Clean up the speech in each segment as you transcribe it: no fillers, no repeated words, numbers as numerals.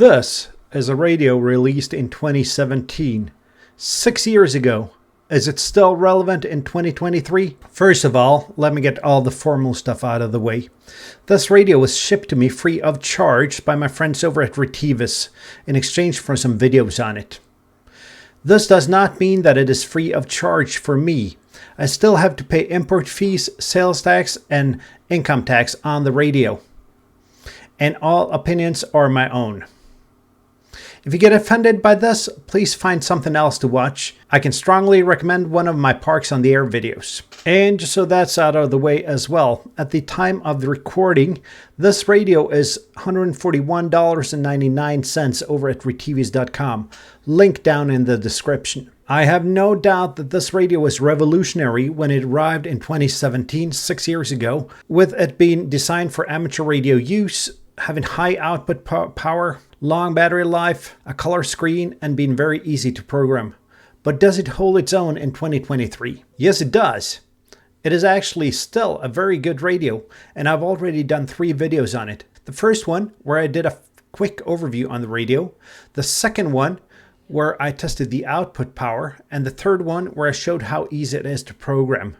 This is a radio released in 2017, 6 years ago. Is it still relevant in 2023? First of all, let me get all the formal stuff out of the way. This radio was shipped to me free of charge by my friends over at Thingiverse in exchange for some videos on it. This does not mean that it is free of charge for me. I still have to pay import fees, sales tax, and income tax on the radio. And all opinions are my own. If you get offended by this, please find something else to watch. I can strongly recommend one of my Parks on the Air videos. And just so that's out of the way as well, at the time of the recording, this radio is $141.99 over at retvs.com. Link down in the description. I have no doubt that this radio was revolutionary when it arrived in 2017, 6 years ago, with it being designed for amateur radio use, having high output power, long battery life, a color screen, and being very easy to program. But does it hold its own in 2023? Yes, it does. It is actually still a very good radio, and I've already done 3 videos on it. The first one, where I did a quick overview on the radio. The second one, where I tested the output power. And the third one, where I showed how easy it is to program.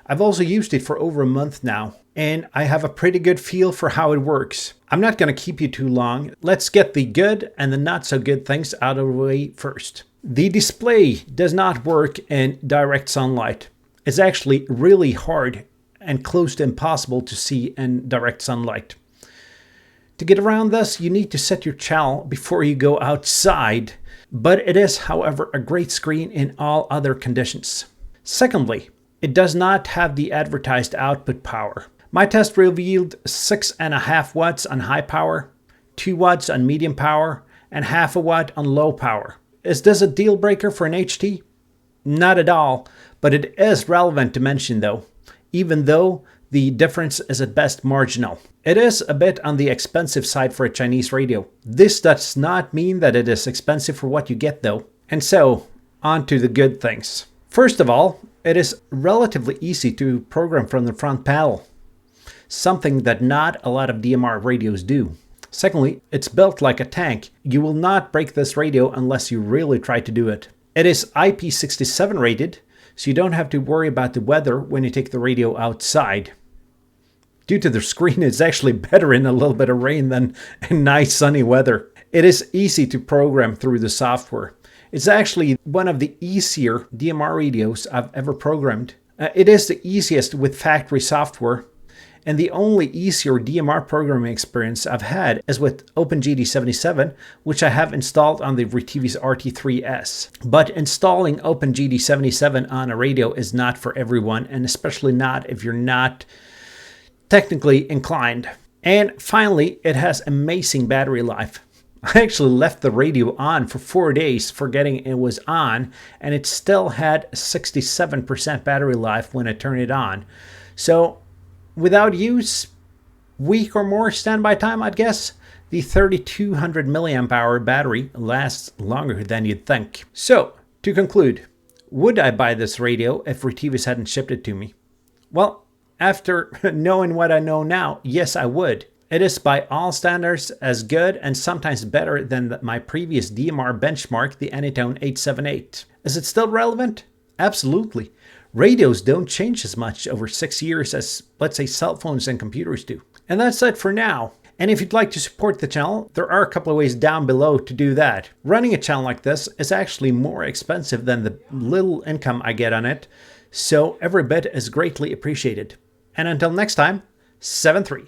I've also used it for over a month now, and I have a pretty good feel for how it works. I'm not going to keep you too long. Let's get the good and the not so good things out of the way first. The display does not work in direct sunlight. It's actually really hard and close to impossible to see in direct sunlight. To get around this, you need to set your channel before you go outside, but it is, however, a great screen in all other conditions. Secondly, it does not have the advertised output power. My test revealed 6.5 watts on high power, 2 watts on medium power, and half a watt on low power. Is this a deal breaker for an HT? Not at all, but it is relevant to mention though, even though the difference is at best marginal. It is a bit on the expensive side for a Chinese radio. This does not mean that it is expensive for what you get though. And so, on to the good things. First of all, it is relatively easy to program from the front panel, something that not a lot of DMR radios do. Secondly, it's built like a tank. You will not break this radio unless you really try to do it. It is IP67 rated, so you don't have to worry about the weather when you take the radio outside. Due to the screen, it's actually better in a little bit of rain than in nice sunny weather. It is easy to program through the software. It's actually one of the easier DMR radios I've ever programmed. It is the easiest with factory software, and the only easier DMR programming experience I've had is with OpenGD77, which I have installed on the Retvs RT3S. But installing OpenGD77 on a radio is not for everyone, and especially not if you're not technically inclined. And finally, it has amazing battery life. I actually left the radio on for 4 days forgetting it was on, and it still had 67% battery life when I turned it on. So without use, week or more standby time, I'd guess, the 3200 milliamp hour battery lasts longer than you'd think. So to conclude, would I buy this radio if Retvs hadn't shipped it to me? Well, after knowing what I know now, yes, I would. It is by all standards as good and sometimes better than my previous DMR benchmark, the Anytone 878. Is it still relevant? Absolutely. Radios don't change as much over 6 years as, let's say, cell phones and computers do. And that's it for now. And if you'd like to support the channel, there are a couple of ways down below to do that. Running a channel like this is actually more expensive than the little income I get on it, so every bit is greatly appreciated. And until next time, 7-3.